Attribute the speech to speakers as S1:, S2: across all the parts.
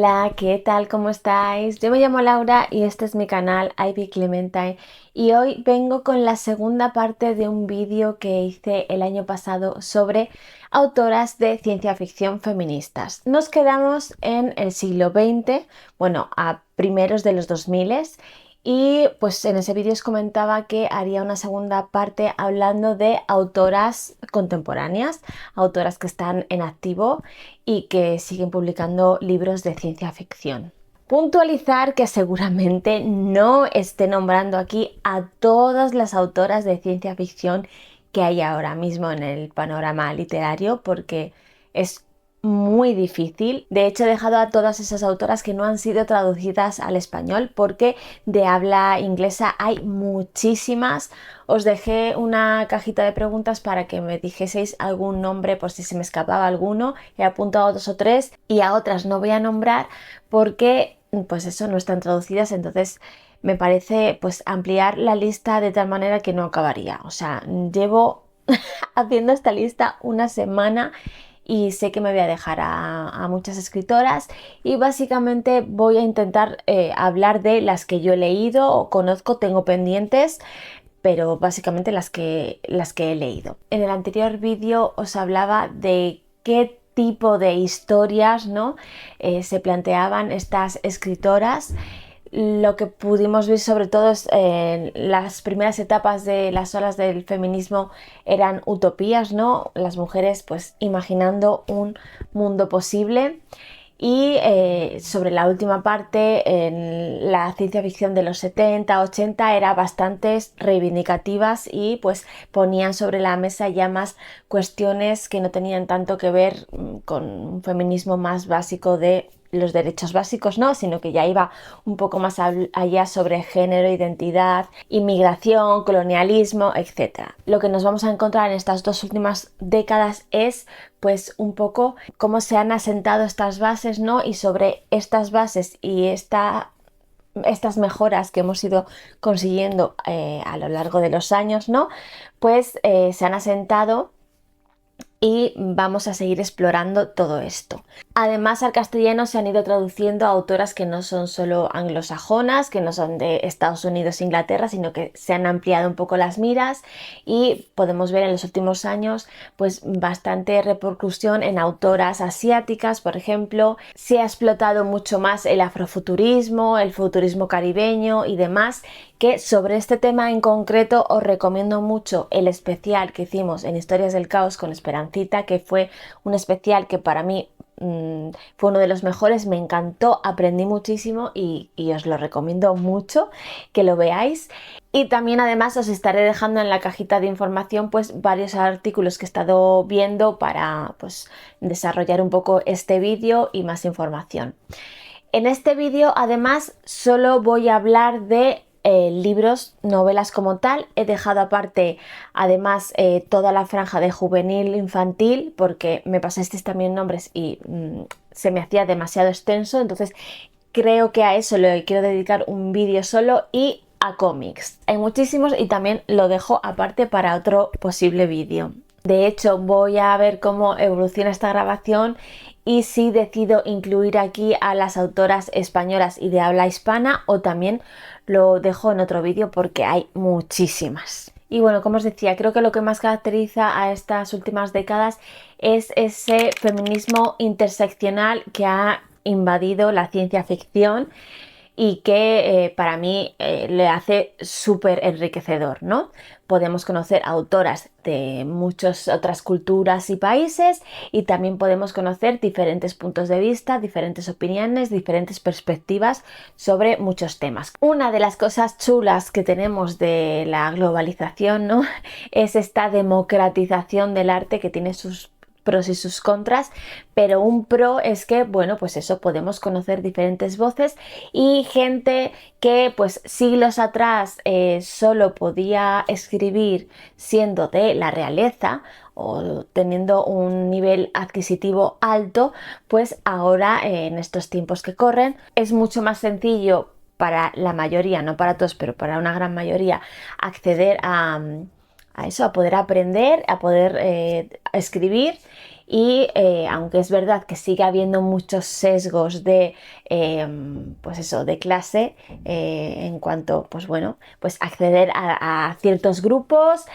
S1: Hola, ¿qué tal? ¿Cómo estáis? Yo me llamo Laura y este es mi canal Ivy Clementine y hoy vengo con la segunda parte de un vídeo que hice el año pasado sobre autoras de ciencia ficción feministas. Nos quedamos en el siglo XX, bueno, a primeros de los 2000 y pues en ese vídeo os comentaba que haría una segunda parte hablando de autoras contemporáneas, autoras que están en activo y que siguen publicando libros de ciencia ficción. Puntualizar que seguramente no esté nombrando aquí a todas las autoras de ciencia ficción que hay ahora mismo en el panorama literario porque es muy difícil. De hecho, he dejado a todas esas autoras que no han sido traducidas al español porque de habla inglesa hay muchísimas. Os dejé una cajita de preguntas para que me dijeseis algún nombre por si se me escapaba alguno. He apuntado dos o tres y a otras no voy a nombrar porque pues eso no están traducidas, entonces me parece pues ampliar la lista de tal manera que no acabaría. O sea, llevo haciendo esta lista una semana y sé que me voy a dejar a muchas escritoras y básicamente voy a intentar hablar de las que yo he leído o conozco, tengo pendientes, pero básicamente las que he leído. En el anterior vídeo os hablaba de qué tipo de historias, ¿no? Se planteaban estas escritoras. Lo que pudimos ver sobre todo es las primeras etapas de las olas del feminismo eran utopías, ¿no? Las mujeres pues imaginando un mundo posible. Y sobre la última parte, en la ciencia ficción de los 70, 80 era bastante reivindicativas y pues ponían sobre la mesa ya más cuestiones que no tenían tanto que ver con un feminismo más básico de los derechos básicos, no, sino que ya iba un poco más allá sobre género, identidad, inmigración, colonialismo, etc. Lo que nos vamos a encontrar en estas dos últimas décadas es pues un poco cómo se han asentado estas bases, ¿no? Y sobre estas bases y estas mejoras que hemos ido consiguiendo a lo largo de los años, ¿no? Pues se han asentado y vamos a seguir explorando todo esto. Además, al castellano se han ido traduciendo a autoras que no son solo anglosajonas, que no son de Estados Unidos e Inglaterra, sino que se han ampliado un poco las miras y podemos ver en los últimos años pues bastante repercusión en autoras asiáticas, por ejemplo. Se ha explotado mucho más el afrofuturismo, el futurismo caribeño y demás, que sobre este tema en concreto os recomiendo mucho el especial que hicimos en Historias del Caos con Esperancita, que fue un especial que para mí fue uno de los mejores, me encantó, aprendí muchísimo y os lo recomiendo mucho que lo veáis. Y también además os estaré dejando en la cajita de información pues varios artículos que he estado viendo para pues desarrollar un poco este vídeo y más información. En este vídeo además solo voy a hablar de libros, novelas como tal. He dejado aparte además toda la franja de juvenil infantil porque me pasasteis también nombres y se me hacía demasiado extenso, entonces creo que a eso le quiero dedicar un vídeo solo y a cómics. Hay muchísimos y también lo dejo aparte para otro posible vídeo. De hecho, voy a ver cómo evoluciona esta grabación y si decido incluir aquí a las autoras españolas y de habla hispana o también lo dejo en otro vídeo porque hay muchísimas. Y bueno, como os decía, creo que lo que más caracteriza a estas últimas décadas es ese feminismo interseccional que ha invadido la ciencia ficción y que para mí le hace súper enriquecedor, ¿no? Podemos conocer autoras de muchas otras culturas y países y también podemos conocer diferentes puntos de vista, diferentes opiniones, diferentes perspectivas sobre muchos temas. Una de las cosas chulas que tenemos de la globalización, ¿no? Es esta democratización del arte que tiene sus pros y sus contras, pero un pro es que, bueno, pues eso, podemos conocer diferentes voces y gente que pues siglos atrás solo podía escribir siendo de la realeza o teniendo un nivel adquisitivo alto, pues ahora en estos tiempos que corren es mucho más sencillo para la mayoría, no para todos, pero para una gran mayoría, acceder a eso, a poder aprender, a poder escribir y aunque es verdad que sigue habiendo muchos sesgos de, pues eso, de clase, en cuanto, pues bueno, pues acceder a ciertos grupos,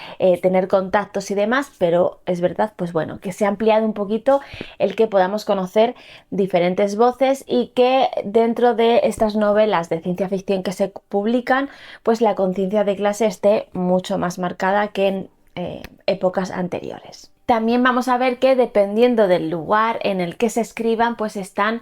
S1: tener contactos y demás, pero es verdad, pues bueno, que se ha ampliado un poquito el que podamos conocer diferentes voces y que dentro de estas novelas de ciencia ficción que se publican, pues la conciencia de clase esté mucho más marcada que en épocas anteriores. También vamos a ver que dependiendo del lugar en el que se escriban, pues están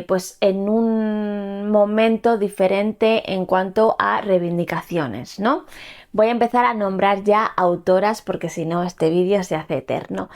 S1: pues en un momento diferente en cuanto a reivindicaciones, ¿no? Voy a empezar a nombrar ya autoras porque si no este vídeo se hace eterno.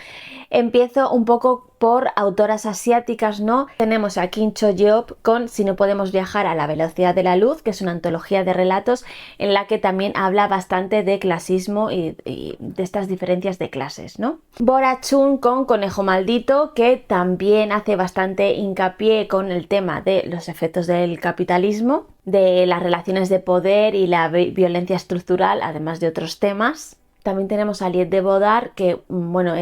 S1: Empiezo un poco por autoras asiáticas, ¿no? Tenemos a Kim Cho-yeop con Si no podemos viajar a la velocidad de la luz, que es una antología de relatos en la que también habla bastante de clasismo y de estas diferencias de clases, ¿no? Bora Chun con Conejo Maldito, que también hace bastante hincapié con el tema de los efectos del capitalismo, de las relaciones de poder y la violencia estructural, además de otros temas. También tenemos a Liet de Bodar, que bueno,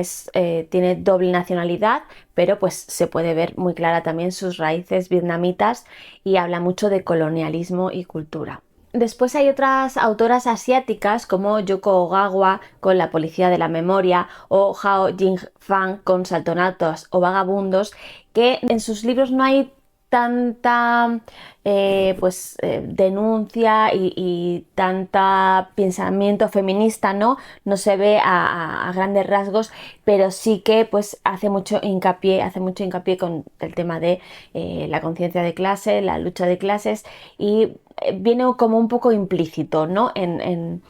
S1: tiene doble nacionalidad, pero pues se puede ver muy clara también sus raíces vietnamitas y habla mucho de colonialismo y cultura. Después hay otras autoras asiáticas como Yoko Ogawa con La policía de la memoria o Hao Jing-fan con Saltonautas o Vagabundos, que en sus libros no hay tanta denuncia y tanta pensamiento feminista, no se ve a grandes rasgos, pero sí que pues hace mucho hincapié con el tema de la conciencia de clase, la lucha de clases, y viene como un poco implícito, ¿no? en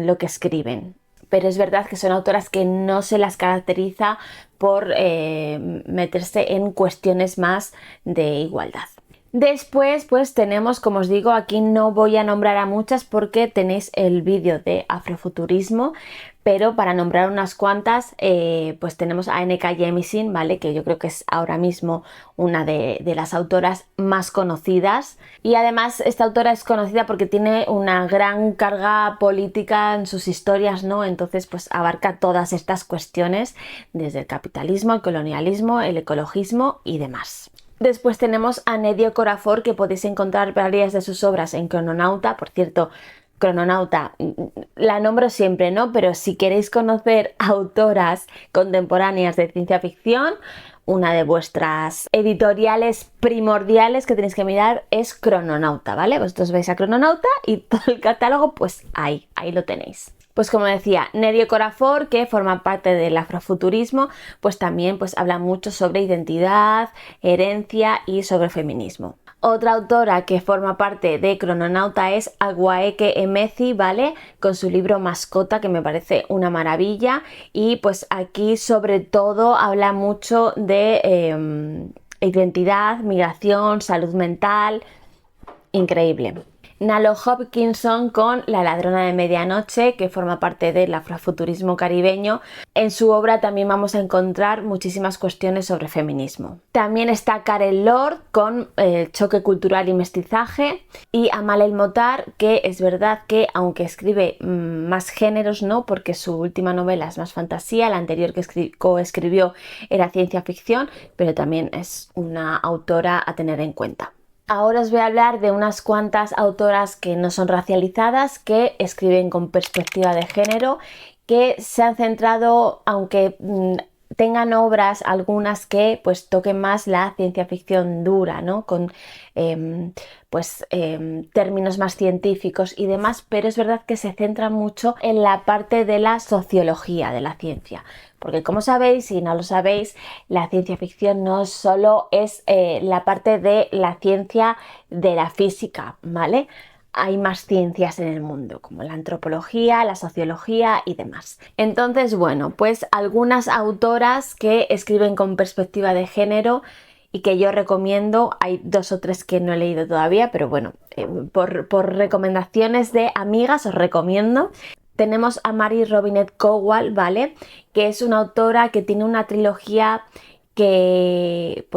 S1: lo que escriben. Pero es verdad que son autoras que no se las caracteriza por meterse en cuestiones más de igualdad. Después pues tenemos, como os digo, aquí no voy a nombrar a muchas porque tenéis el vídeo de afrofuturismo, pero para nombrar unas cuantas pues tenemos a N.K. Jemisin, ¿vale? Que yo creo que es ahora mismo una de las autoras más conocidas, y además esta autora es conocida porque tiene una gran carga política en sus historias, ¿no? Entonces pues abarca todas estas cuestiones desde el capitalismo, el colonialismo, el ecologismo y demás. Después tenemos a Nnedi Okorafor, que podéis encontrar varias de sus obras en Crononauta. Por cierto, Crononauta, la nombro siempre, ¿no? Pero si queréis conocer autoras contemporáneas de ciencia ficción, una de vuestras editoriales primordiales que tenéis que mirar es Crononauta, ¿vale? Vosotros veis a Crononauta y todo el catálogo, pues ahí lo tenéis. Pues como decía, Nnedi Okorafor, que forma parte del afrofuturismo, pues también pues habla mucho sobre identidad, herencia y sobre feminismo. Otra autora que forma parte de Crononauta es Agwaeke Emezi, ¿vale? Con su libro Mascota, que me parece una maravilla, y pues aquí sobre todo habla mucho de identidad, migración, salud mental, increíble. Nalo Hopkinson con La ladrona de medianoche, que forma parte del afrofuturismo caribeño. En su obra también vamos a encontrar muchísimas cuestiones sobre feminismo. También está Karen Lord con Choque cultural y mestizaje, y Amal El Motar, que es verdad que aunque escribe más géneros, no, porque su última novela es más fantasía, la anterior que coescribió era ciencia ficción, pero también es una autora a tener en cuenta. Ahora os voy a hablar de unas cuantas autoras que no son racializadas, que escriben con perspectiva de género, que se han centrado, aunque tengan obras algunas que pues toquen más la ciencia ficción dura, ¿no? Con términos más científicos y demás, pero es verdad que se centran mucho en la parte de la sociología de la ciencia. Porque como sabéis, si no lo sabéis, la ciencia ficción no solo es la parte de la ciencia de la física, ¿vale? Hay más ciencias en el mundo, como la antropología, la sociología y demás. Entonces, bueno, pues algunas autoras que escriben con perspectiva de género y que yo recomiendo, hay 2 o 3 que no he leído todavía, pero bueno, por recomendaciones de amigas os recomiendo. Tenemos a Mary Robinette Kowal, ¿vale? Que es una autora que tiene una trilogía que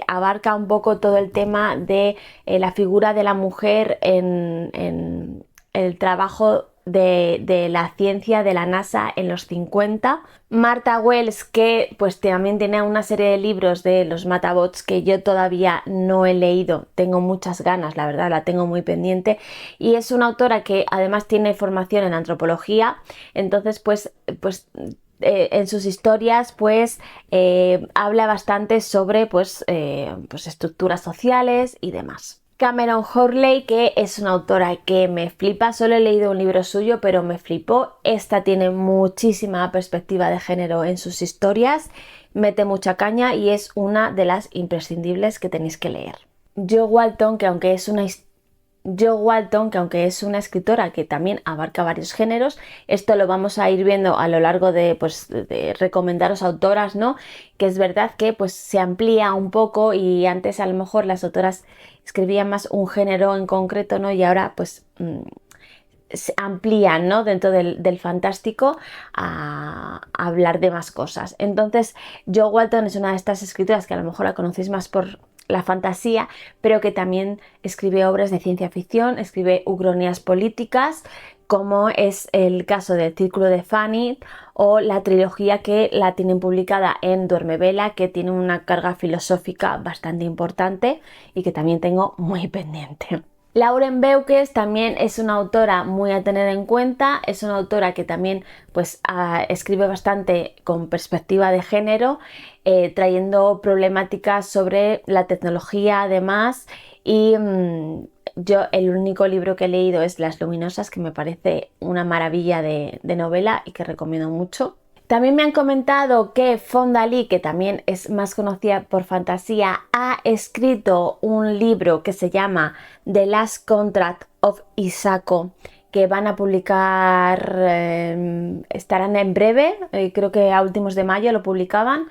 S1: abarca un poco todo el tema de la figura de la mujer en el trabajo de la ciencia de la NASA en los 50. Martha Wells, que pues también tiene una serie de libros de los Matabots que yo todavía no he leído, tengo muchas ganas, la verdad, la tengo muy pendiente, y es una autora que además tiene formación en antropología, entonces en sus historias habla bastante sobre pues estructuras sociales y demás. Cameron Horley, que es una autora que me flipa, solo he leído un libro suyo, pero me flipó. Esta tiene muchísima perspectiva de género en sus historias, mete mucha caña y es una de las imprescindibles que tenéis que leer. Jo Walton, que aunque es una escritora que también abarca varios géneros, esto lo vamos a ir viendo a lo largo de recomendaros autoras, ¿no? Que es verdad que pues se amplía un poco y antes a lo mejor las autoras escribían más un género en concreto, ¿no? Y ahora pues se amplían, ¿no? Dentro del fantástico a hablar de más cosas. Entonces, Jo Walton es una de estas escritoras que a lo mejor la conocéis más por la fantasía, pero que también escribe obras de ciencia ficción, escribe ucronías políticas, como es el caso del Círculo de Fanny o la trilogía que la tienen publicada en Duermevela, que tiene una carga filosófica bastante importante y que también tengo muy pendiente. Lauren Beukes también es una autora muy a tener en cuenta, es una autora que también escribe bastante con perspectiva de género, trayendo problemáticas sobre la tecnología además, y yo el único libro que he leído es Las Luminosas, que me parece una maravilla de novela y que recomiendo mucho. También me han comentado que Fonda Lee, que también es más conocida por fantasía, ha escrito un libro que se llama The Last Contract of Isako, que van a publicar, estarán en breve, creo que a últimos de mayo lo publicaban.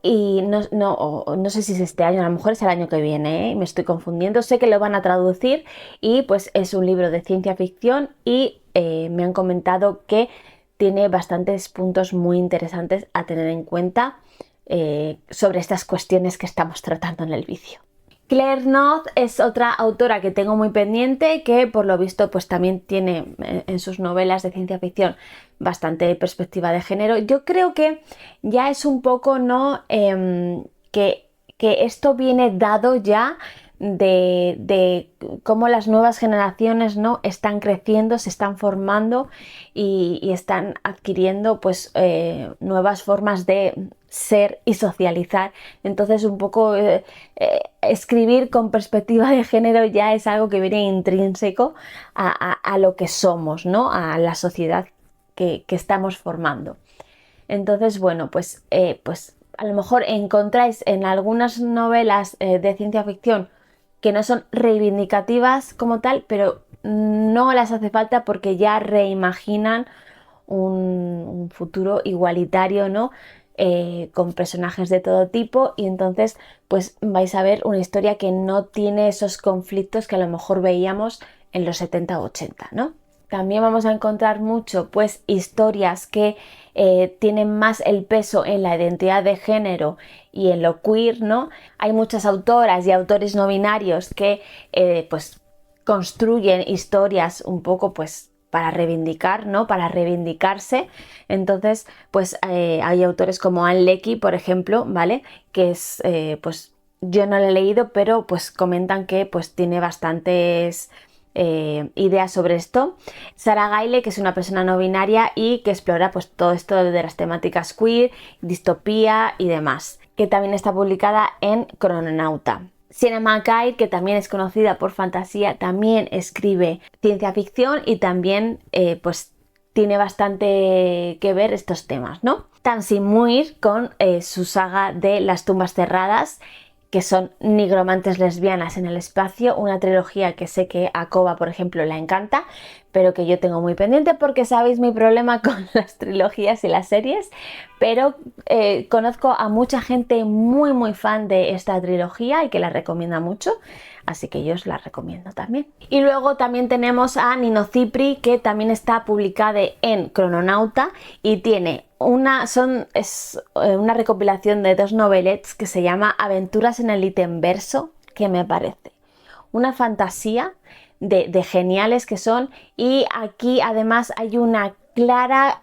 S1: Y no sé si es este año, a lo mejor es el año que viene, me estoy confundiendo. Sé que lo van a traducir y pues es un libro de ciencia ficción y me han comentado que tiene bastantes puntos muy interesantes a tener en cuenta sobre estas cuestiones que estamos tratando en el vídeo. Claire North es otra autora que tengo muy pendiente, que por lo visto pues también tiene en sus novelas de ciencia ficción bastante perspectiva de género. Yo creo que ya es un poco, ¿no? Que esto viene dado ya de cómo las nuevas generaciones, ¿no? Están creciendo, se están formando y están adquiriendo pues nuevas formas de ser y socializar. Entonces un poco escribir con perspectiva de género ya es algo que viene intrínseco a lo que somos, ¿no? A la sociedad que estamos formando. Entonces, bueno, pues a lo mejor encontráis en algunas novelas de ciencia ficción que no son reivindicativas como tal, pero no las hace falta porque ya reimaginan un futuro igualitario, ¿no? Con personajes de todo tipo, y entonces pues vais a ver una historia que no tiene esos conflictos que a lo mejor veíamos en los 70 o 80, ¿no? También vamos a encontrar mucho pues historias que tienen más el peso en la identidad de género y en lo queer, ¿no? Hay muchas autoras y autores no binarios que pues construyen historias un poco pues para reivindicar, ¿no? Para reivindicarse. Entonces, pues hay autores como Ann Leckie, por ejemplo, ¿vale? Que es, pues yo no lo he leído, pero pues comentan que pues tiene bastantes ideas sobre esto. Sarah Gailey, que es una persona no binaria y que explora pues todo esto de las temáticas queer, distopía y demás, que también está publicada en Crononauta. Sienna Mackay, que también es conocida por fantasía, también escribe ciencia ficción y también pues tiene bastante que ver estos temas, ¿no? Tamsin Muir con su saga de Las tumbas cerradas, que son nigromantes lesbianas en el espacio, una trilogía que sé que a Koba, por ejemplo, la encanta, pero que yo tengo muy pendiente porque sabéis mi problema con las trilogías y las series, pero conozco a mucha gente muy fan de esta trilogía y que la recomienda mucho, así que yo os la recomiendo también. Y luego también tenemos a Nino Cipri, que también está publicada en Crononauta y tiene es una recopilación de 2 novelets que se llama Aventuras en el ítem verso, que me parece una fantasía de geniales que son, y aquí además hay una clara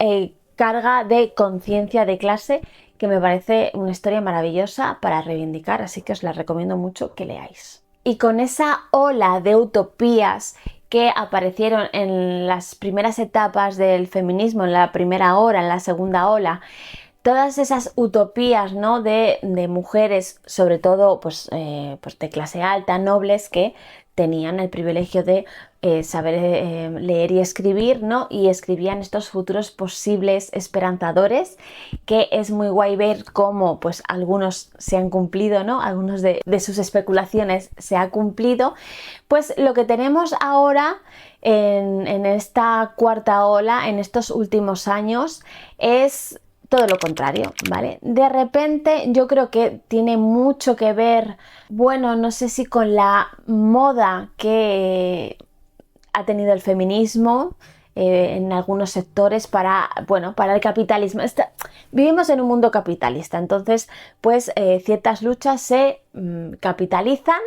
S1: carga de conciencia de clase que me parece una historia maravillosa para reivindicar, así que os la recomiendo mucho que leáis. Y con esa ola de utopías que aparecieron en las primeras etapas del feminismo, en la primera ola, en la segunda ola, todas esas utopías, ¿no? de mujeres, sobre todo pues de clase alta, nobles, que tenían el privilegio de saber leer y escribir, ¿no? Y escribían estos futuros posibles esperanzadores, que es muy guay ver cómo pues algunos se han cumplido, ¿no? Algunos de sus especulaciones se ha cumplido. Pues lo que tenemos ahora en esta cuarta ola, en estos últimos años, es todo lo contrario, ¿vale? De repente yo creo que tiene mucho que ver, bueno, no sé si con la moda que ha tenido el feminismo en algunos sectores para el capitalismo. Vivimos en un mundo capitalista, entonces pues ciertas luchas se capitalizan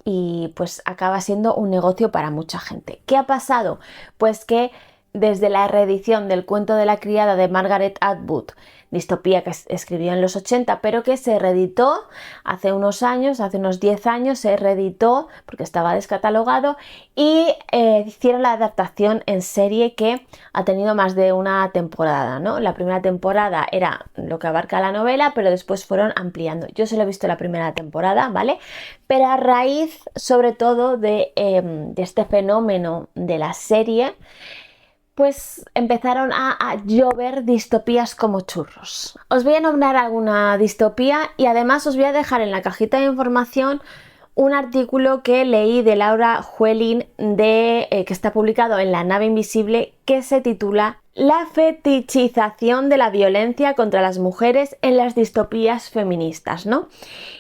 S1: y pues acaba siendo un negocio para mucha gente. ¿Qué ha pasado? Pues que desde la reedición del cuento de la criada de Margaret Atwood, distopía que escribió en los 80, pero que se reeditó hace unos años, hace unos 10 años, se reeditó porque estaba descatalogado y hicieron la adaptación en serie que ha tenido más de una temporada, ¿no? La primera temporada era lo que abarca la novela, pero después fueron ampliando. Yo solo he visto la primera temporada, ¿vale? Pero a raíz, sobre todo, de este fenómeno de la serie, pues empezaron a llover distopías como churros. Os voy a nombrar alguna distopía y además os voy a dejar en la cajita de información un artículo que leí de Laura Huelin que está publicado en La Nave Invisible, que se titula La fetichización de la violencia contra las mujeres en las distopías feministas, ¿no?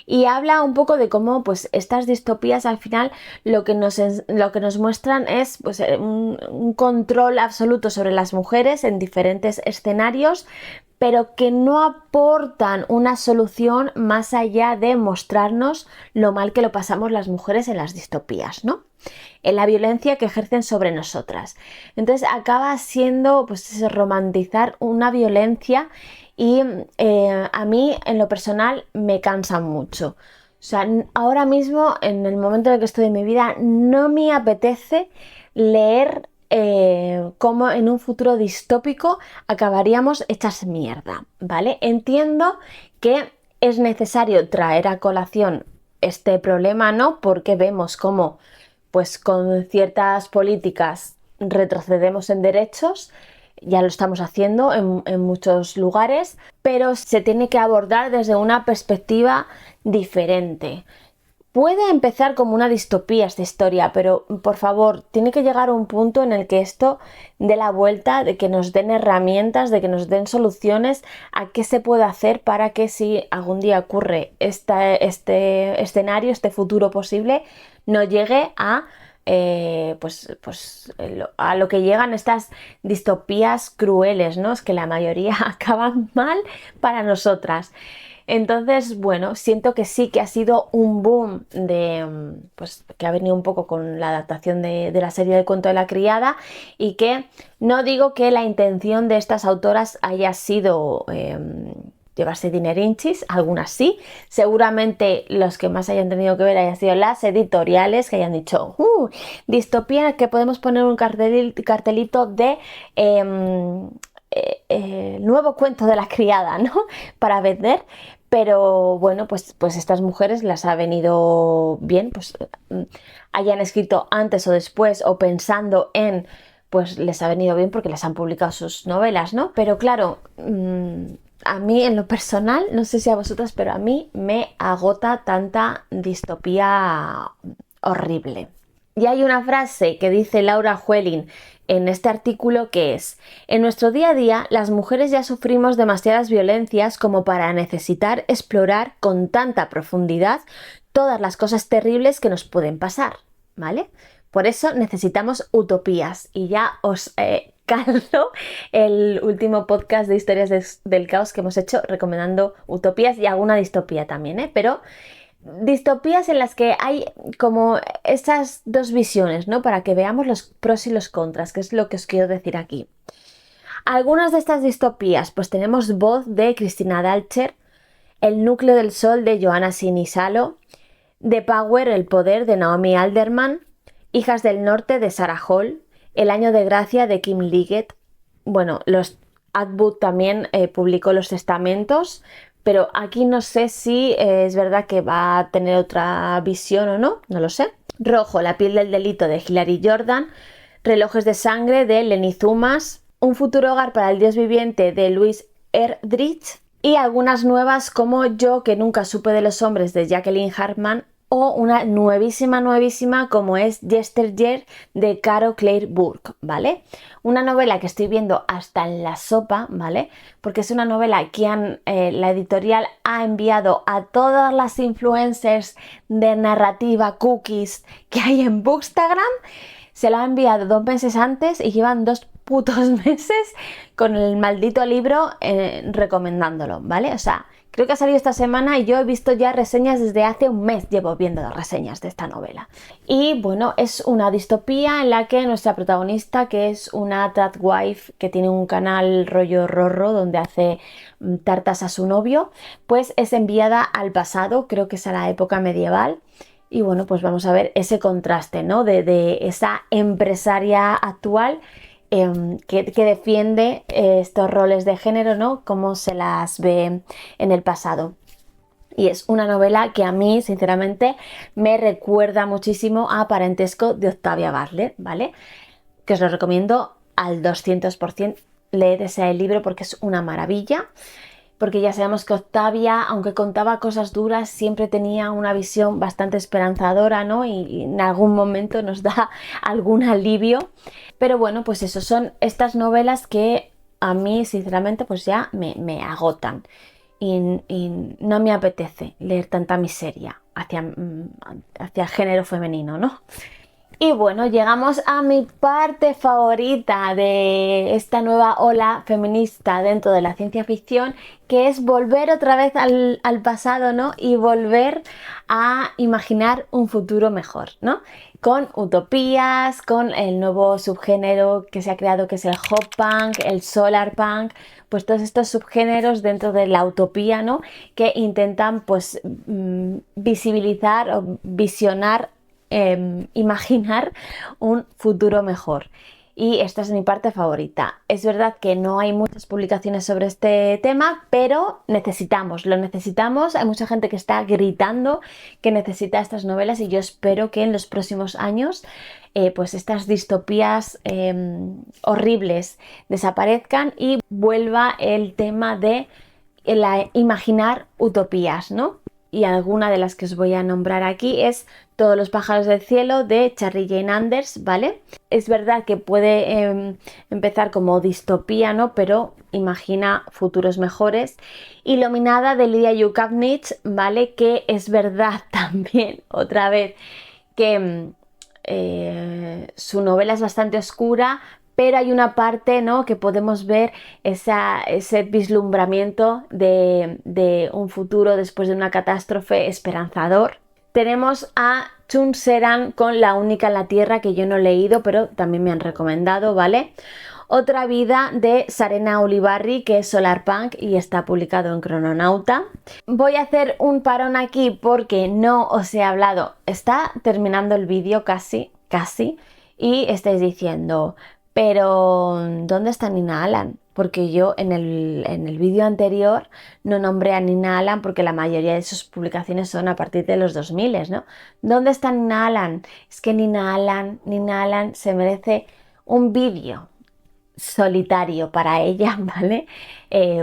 S1: Y habla un poco de cómo pues estas distopías al final lo que nos muestran es pues un control absoluto sobre las mujeres en diferentes escenarios, pero que no aportan una solución más allá de mostrarnos lo mal que lo pasamos las mujeres en las distopías, ¿no? En la violencia que ejercen sobre nosotras. Entonces acaba siendo pues romantizar una violencia y a mí en lo personal me cansa mucho. O sea, ahora mismo, en el momento en el que estoy en mi vida, no me apetece leer cómo en un futuro distópico acabaríamos hechas mierda, ¿vale? Entiendo que es necesario traer a colación este problema, ¿no? Porque vemos cómo, pues con ciertas políticas retrocedemos en derechos. Ya lo estamos haciendo en muchos lugares, pero se tiene que abordar desde una perspectiva diferente. Puede empezar como una distopía esta historia, pero por favor, tiene que llegar a un punto en el que esto dé la vuelta, de que nos den herramientas, de que nos den soluciones a qué se puede hacer para que si algún día ocurre este escenario, este futuro posible, no llegue a a lo que llegan estas distopías crueles, ¿no? Es que la mayoría acaban mal para nosotras. Entonces, bueno, siento que sí que ha sido un boom pues que ha venido un poco con la adaptación de la serie del cuento de la criada, y que no digo que la intención de estas autoras haya sido llevarse dinerinchis, algunas sí. Seguramente los que más hayan tenido que ver hayan sido las editoriales, que hayan dicho distopía, que podemos poner un cartelito de nuevo cuento de la criada, ¿no? Para vender. Pero bueno, pues estas mujeres las ha venido bien, pues hayan escrito antes o después o pensando en, pues les ha venido bien porque les han publicado sus novelas, ¿no? Pero claro, a mí en lo personal, no sé si a vosotras, pero a mí me agota tanta distopía horrible. Y hay una frase que dice Laura Huelin en este artículo que es: en nuestro día a día las mujeres ya sufrimos demasiadas violencias como para necesitar explorar con tanta profundidad todas las cosas terribles que nos pueden pasar, ¿vale? Por eso necesitamos utopías. Y ya os calzo el último podcast de historias del caos que hemos hecho recomendando utopías y alguna distopía también, ¿eh? Pero distopías en las que hay como estas dos visiones, ¿no? Para que veamos los pros y los contras, que es lo que os quiero decir aquí. Algunas de estas distopías, pues tenemos Voz de Cristina Dahlscher, El núcleo del sol de Johanna Sinisalo, The Power, El poder de Naomi Alderman, Hijas del norte de Sarah Hall, El año de gracia de Kim Liggett. Bueno, los Atwood también publicó Los testamentos, pero aquí no sé si es verdad que va a tener otra visión o no, no lo sé. Rojo, La piel del delito de Hilary Jordan, Relojes de sangre de Lenny Zumas, Un futuro hogar para el dios viviente de Louise Erdrich y algunas nuevas como Yo que nunca supe de los hombres de Jacqueline Hartman o una nuevísima como es Yesteryear de Caro Claire Burke, ¿vale? Una novela que estoy viendo hasta en la sopa, ¿vale? Porque es una novela que la editorial ha enviado a todas las influencers de narrativa cookies que hay en Bookstagram. Se la ha enviado 2 meses antes y llevan 2 putos meses con el maldito libro recomendándolo, ¿vale? O sea, creo que ha salido esta semana y yo he visto ya reseñas desde hace un mes, llevo viendo las reseñas de esta novela. Y bueno, es una distopía en la que nuestra protagonista, que es una tradwife que tiene un canal rollo Rorro donde hace tartas a su novio, pues es enviada al pasado, creo que es a la época medieval. Y bueno, pues vamos a ver ese contraste, ¿no? De esa empresaria actual que defiende estos roles de género, ¿no? Cómo se las ve en el pasado. Y es una novela que a mí, sinceramente, me recuerda muchísimo a Parentesco de Octavia Butler, ¿vale? Que os lo recomiendo al 200%. Leed ese libro porque es una maravilla. Porque ya sabemos que Octavia, aunque contaba cosas duras, siempre tenía una visión bastante esperanzadora, ¿no? Y en algún momento nos da algún alivio. Pero bueno, pues eso, son estas novelas que a mí, sinceramente, pues ya me agotan. Y no me apetece leer tanta miseria hacia el género femenino, ¿no? Y bueno, llegamos a mi parte favorita de esta nueva ola feminista dentro de la ciencia ficción, que es volver otra vez al pasado, ¿no? Y volver a imaginar un futuro mejor, ¿no? Con utopías, con el nuevo subgénero que se ha creado, que es el hop punk, el solar punk, pues todos estos subgéneros dentro de la utopía, ¿no? Que intentan pues visibilizar o visionar, imaginar un futuro mejor. Y esta es mi parte favorita. Es verdad que no hay muchas publicaciones sobre este tema, pero lo necesitamos. Hay mucha gente que está gritando que necesita estas novelas y yo espero que en los próximos años pues estas distopías horribles desaparezcan y vuelva el tema de imaginar utopías, ¿no? Y alguna de las que os voy a nombrar aquí es Todos los pájaros del cielo de Charlie Jane Anders, ¿vale? Es verdad que puede empezar como distopía, ¿no? Pero imagina futuros mejores. Iluminada de Lidia Yukavnich, ¿vale? Que es verdad también, otra vez, que su novela es bastante oscura, pero hay una parte, ¿no? Que podemos ver ese vislumbramiento de un futuro después de una catástrofe esperanzador. Tenemos a Chun Seran con La única en la Tierra, que yo no he leído, pero también me han recomendado, ¿vale? Otra vida de Sarena Ulibarri, que es Solar Punk y está publicado en Crononauta. Voy a hacer un parón aquí porque no os he hablado. Está terminando el vídeo casi, y estáis diciendo, pero ¿dónde está Nina Allan? Porque yo en el vídeo anterior no nombré a Nina Allan porque la mayoría de sus publicaciones son a partir de los 2000, ¿no? ¿Dónde está Nina Allan? Es que Nina Allan se merece un vídeo solitario para ella, ¿vale?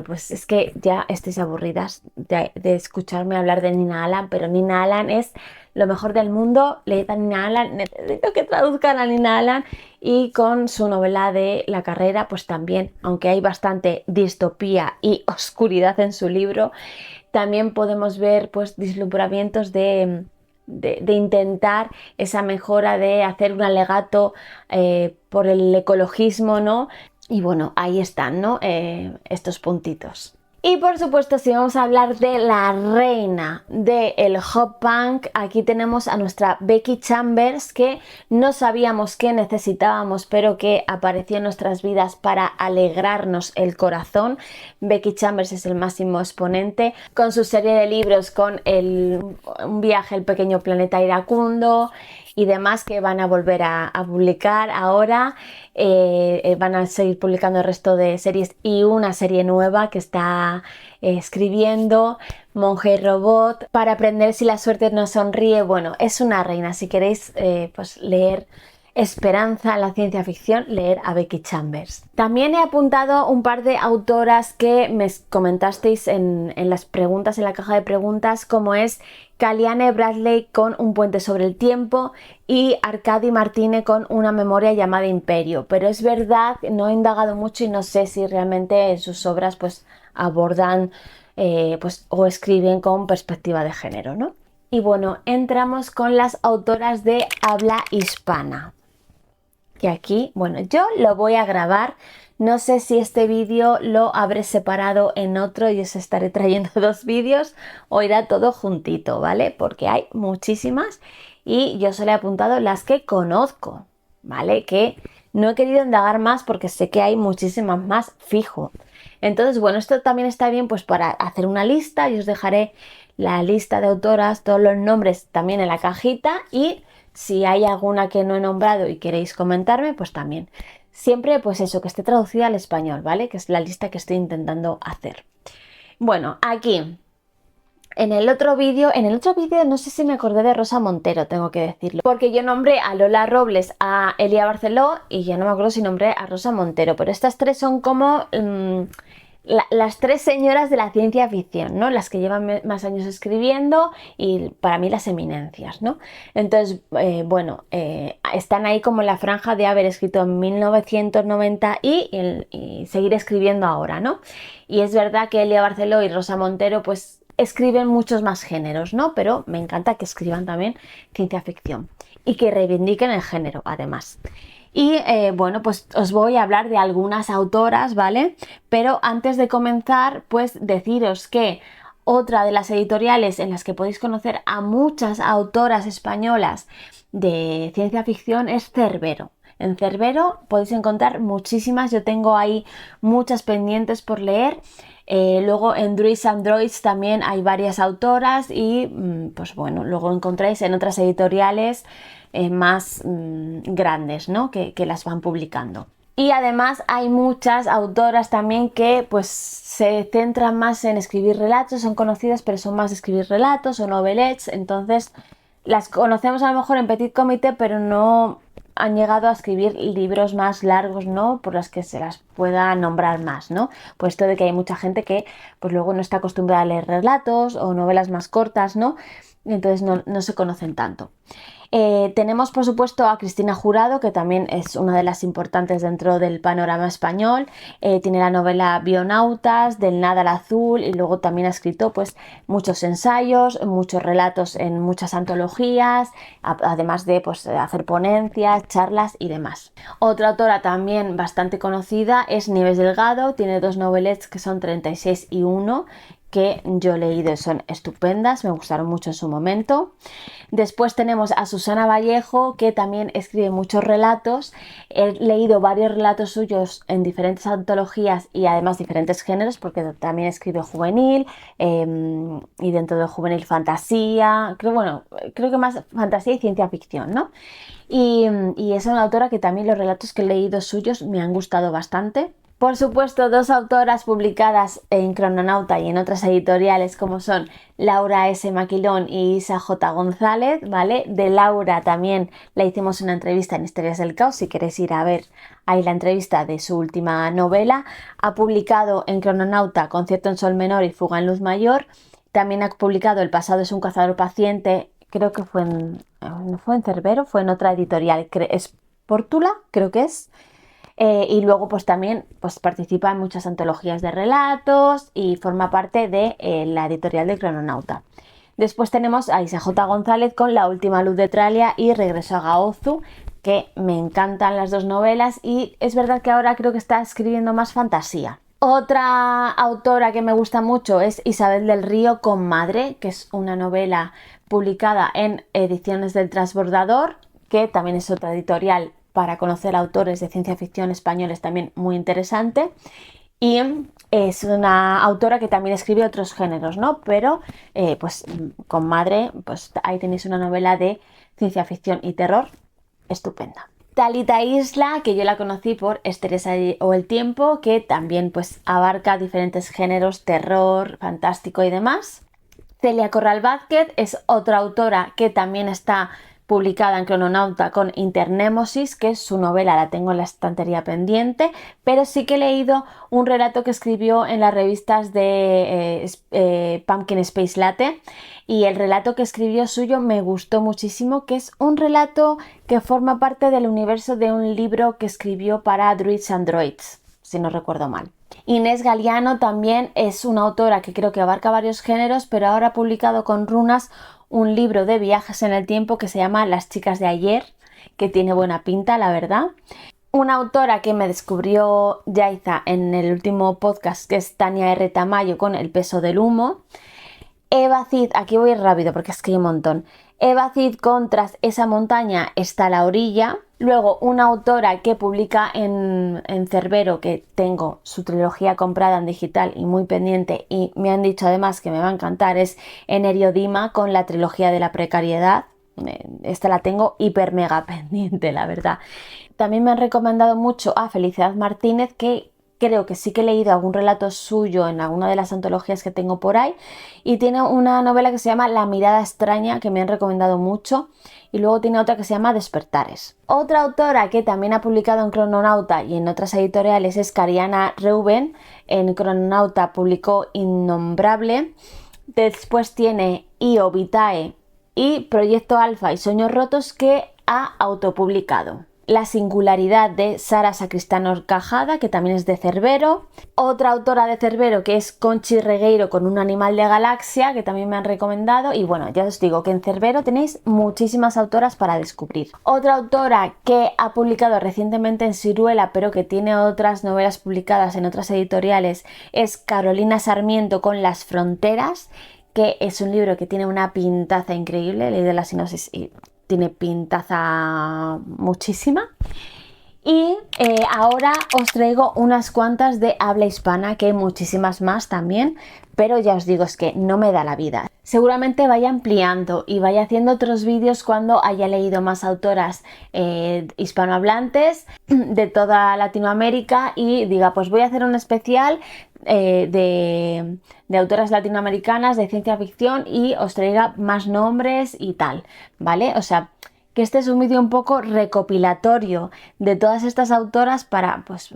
S1: Pues es que ya estáis aburridas de escucharme hablar de Nina Allan, pero Nina Allan es lo mejor del mundo. Leed a Nina Allan, necesito que traduzcan a Nina Allan. Y con su novela de La carrera, pues también, aunque hay bastante distopía y oscuridad en su libro, también podemos ver pues vislumbramientos de intentar esa mejora, de hacer un alegato por el ecologismo, ¿no? Y bueno, ahí están, ¿no? Estos puntitos. Y por supuesto, si vamos a hablar de la reina del hot punk, aquí tenemos a nuestra Becky Chambers, que no sabíamos que necesitábamos, pero que apareció en nuestras vidas para alegrarnos el corazón. Becky Chambers es el máximo exponente, con su serie de libros, con un viaje al pequeño planeta iracundo y demás, que van a volver a publicar ahora. Van a seguir publicando el resto de series y una serie nueva que está escribiendo, Monje Robot, para aprender si la suerte nos sonríe. Bueno, es una reina. Si queréis pues leer esperanza en la ciencia ficción, leer a Becky Chambers. También he apuntado un par de autoras que me comentasteis en las preguntas, en la caja de preguntas, como es Kaliane Bradley con Un puente sobre el tiempo y Arkady Martine con Una memoria llamada Imperio. Pero es verdad, no he indagado mucho y no sé si realmente en sus obras pues abordan pues, o escriben con perspectiva de género, ¿no? Y bueno, entramos con las autoras de habla hispana. Que aquí, bueno, yo lo voy a grabar. No sé si este vídeo lo habré separado en otro y os estaré trayendo dos vídeos o irá todo juntito, ¿vale? Porque hay muchísimas y yo solo he apuntado las que conozco, ¿vale? Que no he querido indagar más porque sé que hay muchísimas más fijo. Entonces, bueno, esto también está bien pues para hacer una lista y os dejaré la lista de autoras, todos los nombres también en la cajita y si hay alguna que no he nombrado y queréis comentarme, pues también. Siempre, pues eso, que esté traducida al español, ¿vale? Que es la lista que estoy intentando hacer. Bueno, aquí, en el otro vídeo no sé si me acordé de Rosa Montero, tengo que decirlo. Porque yo nombré a Lola Robles, a Elia Barceló y ya no me acuerdo si nombré a Rosa Montero. Pero estas tres son como las tres señoras de la ciencia ficción, ¿no? Las que llevan más años escribiendo y para mí las eminencias, ¿no? Entonces, están ahí como en la franja de haber escrito en 1990 y seguir escribiendo ahora, ¿no? Y es verdad que Elia Barceló y Rosa Montero pues escriben muchos más géneros, ¿no? Pero me encanta que escriban también ciencia ficción y que reivindiquen el género, además. Y bueno, pues os voy a hablar de algunas autoras, ¿vale? Pero antes de comenzar, pues deciros que otra de las editoriales en las que podéis conocer a muchas autoras españolas de ciencia ficción es Cerbero. En Cerbero podéis encontrar muchísimas, yo tengo ahí muchas pendientes por leer. Luego en Druids and Droids también hay varias autoras y pues bueno, luego encontráis en otras editoriales más grandes, ¿no? que las van publicando. Y además hay muchas autoras también que pues se centran más en escribir relatos, son conocidas pero son más de escribir relatos o novelettes, entonces las conocemos a lo mejor en Petit Comité pero no han llegado a escribir libros más largos, ¿no? Por las que se las pueda nombrar más, ¿no? Puesto de que hay mucha gente que pues luego no está acostumbrada a leer relatos o novelas más cortas, ¿no? Entonces no se conocen tanto. Tenemos por supuesto a Cristina Jurado, que también es una de las importantes dentro del panorama español. Tiene la novela Bionautas, Del nada al azul, y luego también ha escrito pues muchos ensayos, muchos relatos en muchas antologías, además de pues hacer ponencias, charlas y demás. Otra autora también bastante conocida es Nieves Delgado, tiene dos novelets que son 36 y 1, que yo he leído y son estupendas, me gustaron mucho en su momento. Después tenemos a Susana Vallejo, que también escribe muchos relatos. He leído varios relatos suyos en diferentes antologías y además diferentes géneros, porque también escribe juvenil y dentro de juvenil fantasía, creo que más fantasía y ciencia ficción, ¿no? Y es una autora que también los relatos que he leído suyos me han gustado bastante. Por supuesto, dos autoras publicadas en Crononauta y en otras editoriales como son Laura S. Maquilón y Isa J. González, ¿vale? De Laura también la hicimos una entrevista en Historias del Caos, si queréis ir a ver ahí la entrevista de su última novela. Ha publicado en Crononauta Concierto en Sol Menor y Fuga en Luz Mayor. También ha publicado El pasado es un cazador paciente, creo que no fue en Cerbero, fue en otra editorial, es Pórtula, creo que es. Y luego pues también pues participa en muchas antologías de relatos y forma parte de la editorial de Crononauta. Después tenemos a Isa J. González con La última luz de Tralia y Regreso a Gaozu, que me encantan las dos novelas y es verdad que ahora creo que está escribiendo más fantasía. Otra autora que me gusta mucho es Isabel del Río con Madre, que es una novela publicada en Ediciones del Transbordador, que también es otra editorial para conocer autores de ciencia ficción españoles también muy interesante. Y es una autora que también escribe otros géneros, ¿no? Pero pues con Madre, pues ahí tenéis una novela de ciencia ficción y terror estupenda. Talita Isla, que yo la conocí por Teresa o El Tiempo, que también pues abarca diferentes géneros, terror, fantástico y demás. Celia Corral Vázquez es otra autora que también está publicada en Crononauta con Internémosis, que es su novela, la tengo en la estantería pendiente, pero sí que he leído un relato que escribió en las revistas de Pumpkin Space Latte, y el relato que escribió suyo me gustó muchísimo, que es un relato que forma parte del universo de un libro que escribió para Druids and Droids, si no recuerdo mal. Inés Galiano también es una autora que creo que abarca varios géneros, pero ahora ha publicado con Runas un libro de viajes en el tiempo que se llama Las chicas de ayer, que tiene buena pinta, la verdad. Una autora que me descubrió Yaiza en el último podcast, que es Tania R. Tamayo con El peso del humo. Eva Cid, aquí voy rápido porque es que hay un montón. Eva Cid con Tras esa montaña está la orilla. Luego una autora que publica en Cerbero, que tengo su trilogía comprada en digital y muy pendiente, y me han dicho además que me va a encantar, es Enerio Dima con la trilogía de la precariedad. Esta la tengo hiper mega pendiente, la verdad. También me han recomendado mucho a Felicidad Martínez, que creo que sí que he leído algún relato suyo en alguna de las antologías que tengo por ahí, y tiene una novela que se llama La mirada extraña, que me han recomendado mucho, y luego tiene otra que se llama Despertares. Otra autora que también ha publicado en Crononauta y en otras editoriales es Cariana Reuben. En Crononauta publicó Innombrable, después tiene Io Vitae y Proyecto Alfa y Sueños Rotos, que ha autopublicado. La singularidad de Sara Sacristán Horcajada, que también es de Cerbero. Otra autora de Cerbero que es Conchi Regueiro con Un animal de galaxia, que también me han recomendado. Y bueno, ya os digo que en Cerbero tenéis muchísimas autoras para descubrir. Otra autora que ha publicado recientemente en Siruela, pero que tiene otras novelas publicadas en otras editoriales, es Carolina Sarmiento con Las fronteras, que es un libro que tiene una pintaza increíble. He leído la sinopsis y tiene pintaza muchísima. Y ahora os traigo unas cuantas de habla hispana, que hay muchísimas más también, pero ya os digo, es que no me da la vida. Seguramente vaya ampliando y vaya haciendo otros vídeos cuando haya leído más autoras hispanohablantes de toda Latinoamérica y diga, pues voy a hacer un especial de autoras latinoamericanas de ciencia ficción y os traiga más nombres y tal, ¿vale? O sea, que este es un vídeo un poco recopilatorio de todas estas autoras para, pues,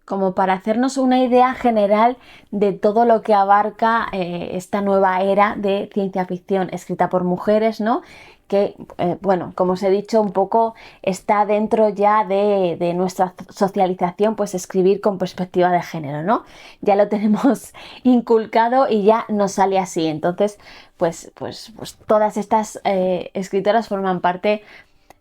S1: como para hacernos una idea general de todo lo que abarca esta nueva era de ciencia ficción escrita por mujeres, ¿no? Que, bueno, como os he dicho, un poco está dentro ya de nuestra socialización, pues escribir con perspectiva de género, ¿no? Ya lo tenemos inculcado y ya nos sale así. Entonces, pues todas estas escritoras forman parte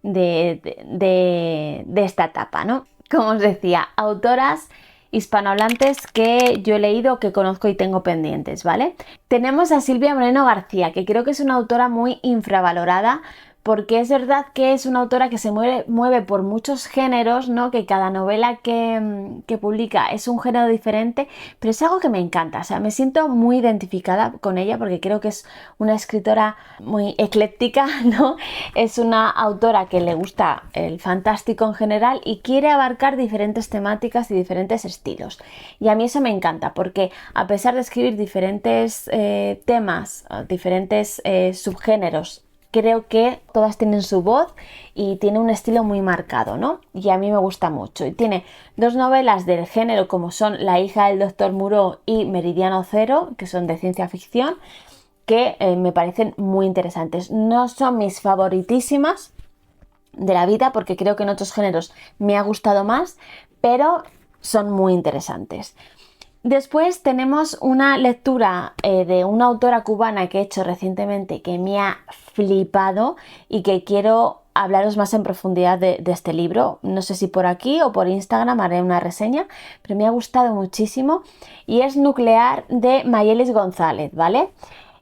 S1: de esta etapa, ¿no? Como os decía, autoras hispanohablantes que yo he leído, que conozco y tengo pendientes, ¿vale? Tenemos a Silvia Moreno García, que creo que es una autora muy infravalorada, porque es verdad que es una autora que se mueve por muchos géneros, ¿no? Que cada novela que publica es un género diferente, pero es algo que me encanta. O sea, me siento muy identificada con ella porque creo que es una escritora muy ecléctica, ¿no? Es una autora que le gusta el fantástico en general y quiere abarcar diferentes temáticas y diferentes estilos. Y a mí eso me encanta porque, a pesar de escribir diferentes temas, diferentes subgéneros, creo que todas tienen su voz y tiene un estilo muy marcado, ¿no? Y a mí me gusta mucho. Y tiene dos novelas del género como son La hija del doctor Moreau y Meridiano Cero, que son de ciencia ficción, que me parecen muy interesantes. No son mis favoritísimas de la vida porque creo que en otros géneros me ha gustado más, pero son muy interesantes. Después tenemos una lectura de una autora cubana que he hecho recientemente que me ha flipado y que quiero hablaros más en profundidad de este libro. No sé si por aquí o por Instagram haré una reseña, pero me ha gustado muchísimo y es Nuclear de Mayelis González, ¿vale?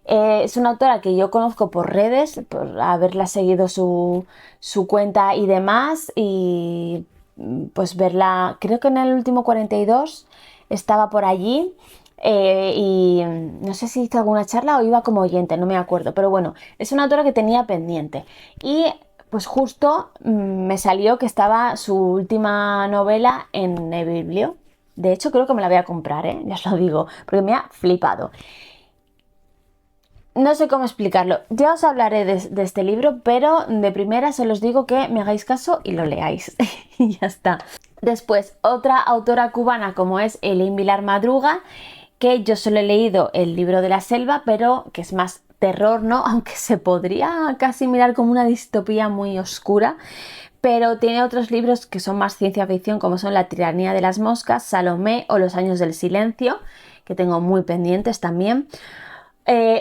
S1: Es una autora que yo conozco por redes, por haberla seguido su cuenta y demás, y pues verla, creo que en el último 42 estaba por allí. Y no sé si hizo alguna charla o iba como oyente, no me acuerdo, pero bueno, es una autora que tenía pendiente y pues justo me salió que estaba su última novela en el biblio. De hecho creo que me la voy a comprar, ya os lo digo, porque me ha flipado. No sé cómo explicarlo, ya os hablaré de este libro, pero de primera solo os digo que me hagáis caso y lo leáis y ya está. Después, otra autora cubana como es Elin Vilar Madruga, que yo solo he leído El libro de la selva, pero que es más terror, ¿no? Aunque se podría casi mirar como una distopía muy oscura, pero tiene otros libros que son más ciencia ficción, como son La tiranía de las moscas, Salomé o Los años del silencio, que tengo muy pendientes también.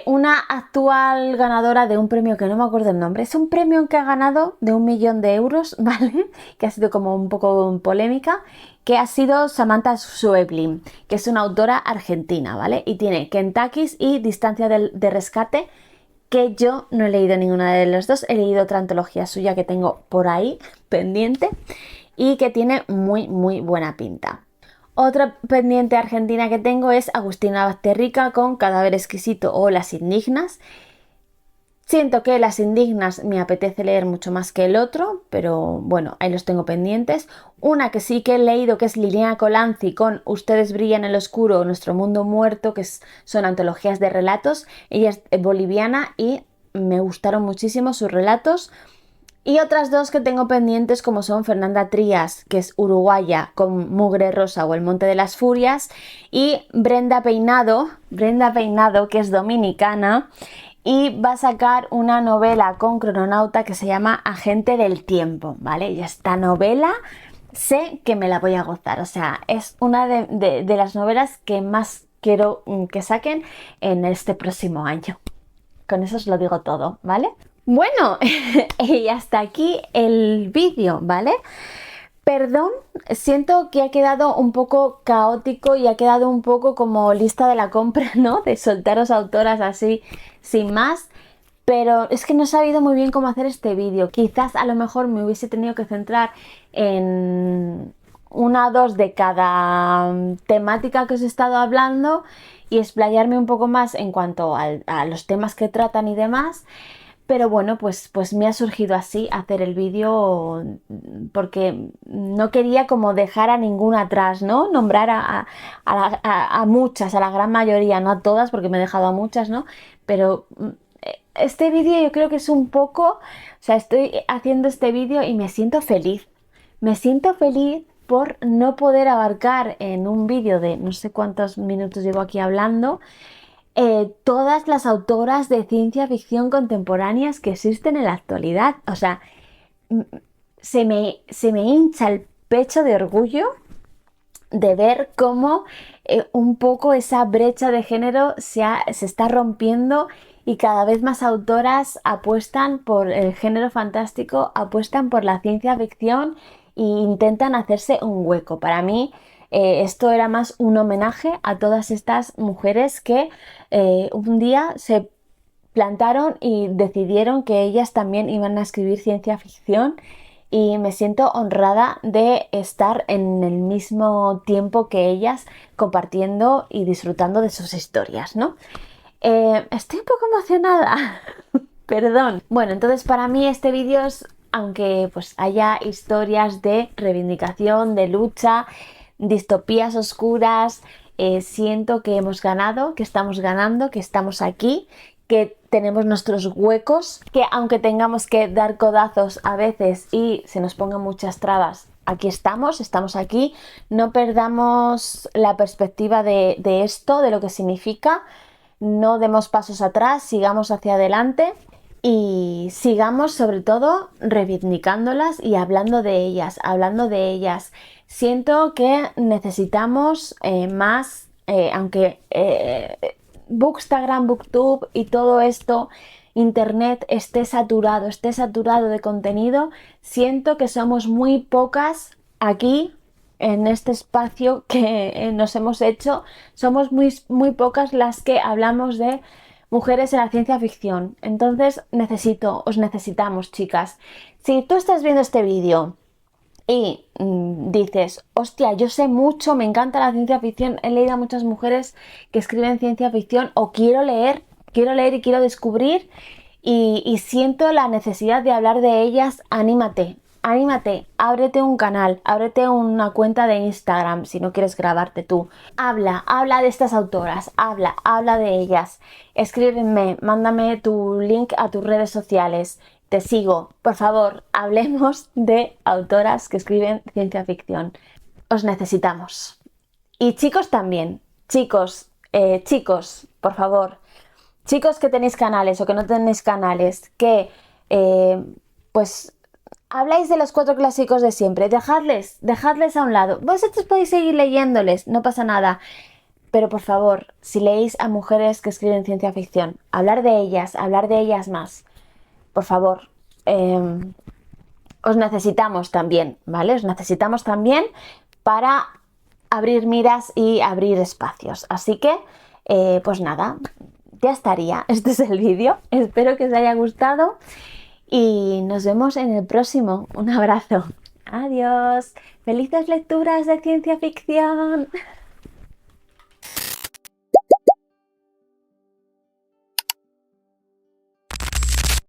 S1: Una actual ganadora de un premio que no me acuerdo el nombre, es un premio que ha ganado de 1.000.000 euros, ¿vale? Que ha sido como un poco polémica, que ha sido Samantha Schweblin, que es una autora argentina, ¿vale? Y tiene Kentuckys y Distancia de rescate, que yo no he leído ninguna de las dos, he leído otra antología suya que tengo por ahí pendiente y que tiene muy muy buena pinta. Otra pendiente argentina que tengo es Agustina Bazterrica con Cadáver exquisito o Las indignas. Siento que Las indignas me apetece leer mucho más que el otro, pero bueno, ahí los tengo pendientes. Una que sí que he leído, que es Liliana Colanzi con Ustedes brillan en el oscuro, Nuestro mundo muerto, que son antologías de relatos. Ella es boliviana y me gustaron muchísimo sus relatos. Y otras dos que tengo pendientes como son Fernanda Trías, que es uruguaya, con Mugre Rosa o El Monte de las Furias, y Brenda Peinado, que es dominicana, y va a sacar una novela con Crononauta que se llama Agente del Tiempo, ¿vale? Y esta novela sé que me la voy a gozar, o sea, es una de las novelas que más quiero que saquen en este próximo año. Con eso os lo digo todo, ¿vale? Bueno, y hasta aquí el vídeo, ¿vale? Perdón, siento que ha quedado un poco caótico y ha quedado un poco como lista de la compra, ¿no? De soltaros autoras así, sin más. Pero es que no he sabido muy bien cómo hacer este vídeo. Quizás a lo mejor me hubiese tenido que centrar en una o dos de cada temática que os he estado hablando y explayarme un poco más en cuanto a los temas que tratan y demás. Pero bueno, pues me ha surgido así hacer el vídeo porque no quería como dejar a ninguna atrás, ¿no? Nombrar a muchas, a la gran mayoría, no a todas porque me he dejado a muchas, ¿no? Pero este vídeo yo creo que es un poco, o sea, estoy haciendo este vídeo y me siento feliz. Me siento feliz por no poder abarcar en un vídeo de no sé cuántos minutos llevo aquí hablando, todas las autoras de ciencia ficción contemporáneas que existen en la actualidad. O sea, se me hincha el pecho de orgullo de ver cómo un poco esa brecha de género se está rompiendo y cada vez más autoras apuestan por el género fantástico, apuestan por la ciencia ficción e intentan hacerse un hueco. Para mí esto era más un homenaje a todas estas mujeres que un día se plantaron y decidieron que ellas también iban a escribir ciencia ficción y me siento honrada de estar en el mismo tiempo que ellas compartiendo y disfrutando de sus historias, ¿no? Estoy un poco emocionada, perdón. Bueno, entonces para mí este vídeo es, aunque pues haya historias de reivindicación, de lucha, distopías oscuras, siento que hemos ganado, que estamos ganando, que estamos aquí, que tenemos nuestros huecos, que aunque tengamos que dar codazos a veces y se nos pongan muchas trabas, aquí estamos aquí, no perdamos la perspectiva de esto, de lo que significa, no demos pasos atrás, sigamos hacia adelante y sigamos sobre todo reivindicándolas y hablando de ellas, Siento que necesitamos más, aunque Bookstagram, Booktube y todo esto, internet, esté saturado de contenido, siento que somos muy pocas aquí en este espacio que nos hemos hecho, somos muy pocas las que hablamos de mujeres en la ciencia ficción. Entonces os necesitamos, chicas. Si tú estás viendo este vídeo y dices, hostia, yo sé mucho, me encanta la ciencia ficción, he leído a muchas mujeres que escriben ciencia ficción, o quiero leer y quiero descubrir y siento la necesidad de hablar de ellas, anímate, ábrete un canal, ábrete una cuenta de Instagram si no quieres grabarte tú. Habla de estas autoras, habla de ellas. Escríbeme, mándame tu link a tus redes sociales. Te sigo. Por favor, hablemos de autoras que escriben ciencia ficción. Os necesitamos. Y chicos también. Chicos, por favor. Chicos que tenéis canales o que no tenéis canales, que pues habláis de los 4 clásicos de siempre, dejadles a un lado. Vosotros podéis seguir leyéndoles, no pasa nada. Pero por favor, si leéis a mujeres que escriben ciencia ficción, hablar de ellas más. Por favor, os necesitamos también, ¿vale? Os necesitamos también para abrir miras y abrir espacios. Así que, pues nada, ya estaría. Este es el vídeo. Espero que os haya gustado y nos vemos en el próximo. Un abrazo. Adiós. Felices lecturas de ciencia ficción.